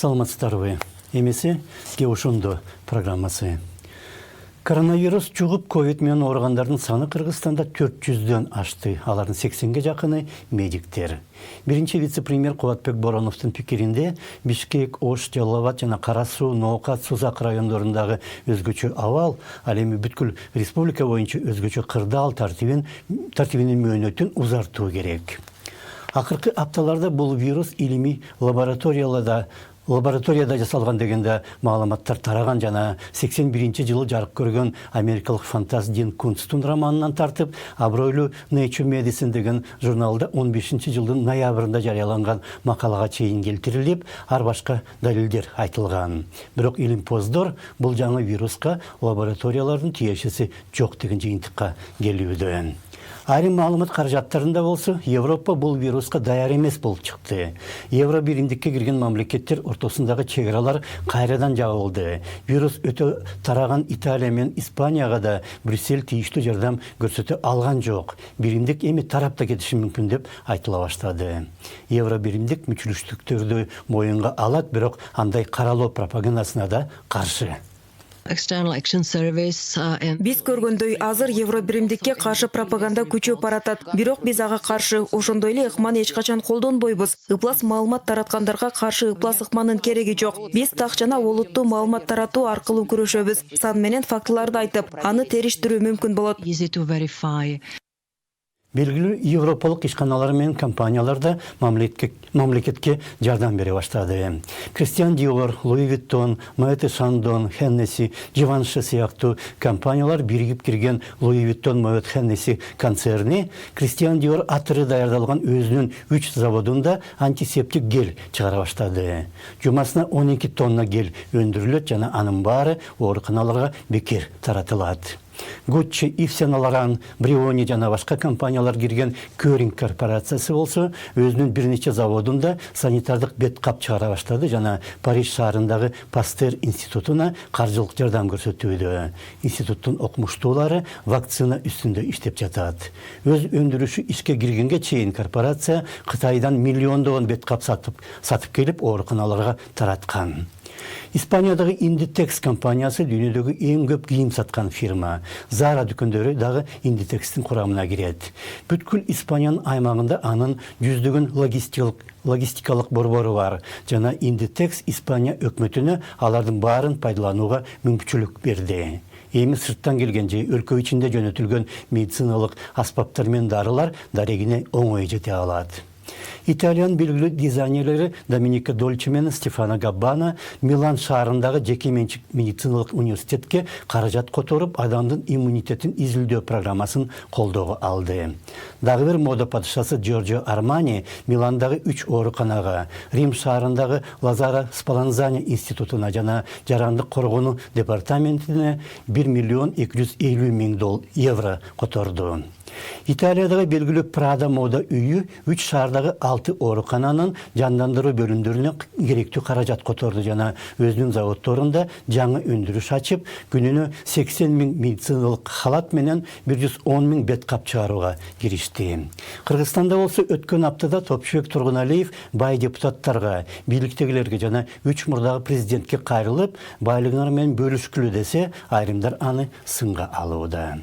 Саламатсыздарбы. Эмеси Кеушунду программасы. Коронавирус чугуп ковид менен ооругандардын саны Кыргызстанда 400дөн ашты. Алардын 80ге жакыны медиктер. Биринчи вице-премьер Кубатбек Бороновдун пикиринде Бишкек, Ош, Жалал-Абад жана Кара Суу, Ноокат, Сузак райондорундағы өзгөчө абал, ал эми бүткүл республика боюнча өзгөчө кырдаал тартибинин мөөнөтүн узартуу керек. Акыркы апталарда бул вирус илимий лабораторияда жасалган дегенде маалыматтар тараган жана 81-жылы жарык көргөн америкалык фантаст Дин Кунцтун романынан тартып, абройлуу Nature Medicine деген журналда 15-жылдын ноябрында жарыяланган макалага чейин келтирилип, ар башка далилдер айтылган. Бирок илимпоздор бул жаңы вируска лабораториялардын тиешеси жок деген жыйынтыкка келүүдө. Айрым маалымат каражаттарында болсо, Европа бул вируска даяр эмес болуп чыкты. Евро биримдикке кирген мамлекеттер ортосундагы чегаралар кайрадан жабылды. Вирус өтө тараган Италия менен Испанияга да Брюссель тийиштүү жардам көрсөтө алган жок. Биримдик эми тарапта кетиши мүмкүн деп айтыла баштады. Евро биримдик мүчүлүштүктөрдү моюнга алат, бирок андай каралоо пропагандасына да каршы. Биз көргөндөй азыр Евро биримдикке каршы пропаганда күчөп баратат. Бирок биз ага каршы ошондой эле ыкманы эч качан колдонбойбуз. Ыплас маалымат тараткандарга каршы ыплас ыкманын кереги жок. Биз так жана олуттуу маалымат таратуу аркылуу күрөшөбүз. Сан менен фактыларды айтып, аны териштирүү мүмкүн болот. Белгилүү европалык ишканалар менен компаниялар да мамлекетке жардам бере баштады. Christian Dior, Louis Vuitton, Moet Chandon, Hennessy, Givenchy сыяктуу компаниялар биригип кирген Louis Vuitton, Moet Hennessy концерни Christian Dior атыры даярдалган өзүнүн 3 заводунда антисептик гель чыгара баштады. Жумасына 12 тонна гель өндүрүлөт жана анын баары ооруканаларга бекер таратылат. Gucci, Yves Saint Laurent, Brioni жана башка компаниялар кирген Kering корпорациясы болсо, өзүнүн бир нече заводунда санитардык бет кап чыгара баштады жана Париж шаарындагы Пастер институтуна каржылык жардам көрсөтүүдө. Институттун окумуштуулары вакцина үстүндө иштеп жатат. Өз өндүрүшү ишке киргенге чейин корпорация Кытайдан миллиондогон бет кап сатып келип ооруканаларга тараткан. Испаниядагы Inditex компаниясы дүйнөдөгү эң көп кийим саткан фирма. Zara дүкөндөрү дагы Inditex'тин курамына кирет. Бүткүл Испаниянын аймагында анын жүздөгөн логистикалык борбору бар. Жана Inditex Испания өкмөтүнө алардын баарын пайдаланууга мүмкүнчүлүк берди. Эми сырттан келген же өлкө ичинде жөнөтүлгөн медициналык аспаптар менен дарылар дарегине оңой жете алат. Италиян белгилүү дизайнерлери Доминика Дольче менен Стефано Габбана Милан шаарындагы жеке менчик медициналык университетке каражат которуп, адамдын иммунитетин изилдөө программасын колдоого алды. Дагы бир мода падышасы Джорджо Армани Миландагы 3 ооруканага, Рим шаарындагы Лазаро Спаланзани институтуна жана жарандык коргонуу департаментине 1,250,000 евро которду. Италиядагы белгилүү Прада мода үйү 3 шаардагы 6 оорукананын жандандыруу бөлүмдөрүнө керектүү каражат которду жана өзүнүн заводдорунда жаңы өндүрүш ачып, күнүнө 80,000 медициналык халат менен 110,000 бет кап чыгарууга киришти. Кыргызстанда болсо өткөн аптада Топчубек Тургуналиев бай депутаттарга, бийликтегилерге жана 3 мурдагы президентке кайрылып, байлыгыңар менен бөлүшкүлө десе, айрымдар аны сынга алууда.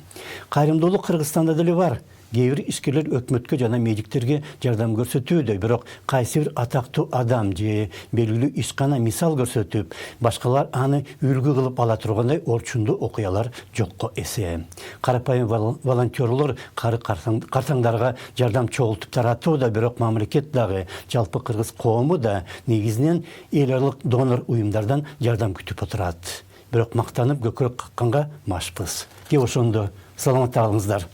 Кайрымдуулук Кыргызстанда деле бар. Кээ бир ишкерлер өкмөткө жана медиктерге жардам көрсөтүүдө, бирок кайсы бир атактуу адам же белгилүү ишкана мисал көрсөтүп, башкалар аны үлгү кылып ала тургандай орчундуу окуялар жокко эсе. Карапайым волонтерлор картаңдарга жардам чогултуп таратууда, бирок мамлекет дагы, жалпы кыргыз коому да негизинен эл аралык донор уюмдардан жардам күтүп отурат. Бирок мактанып көкүрөк какканга машпыз. Кеп ошондо саламатта калыңыздар.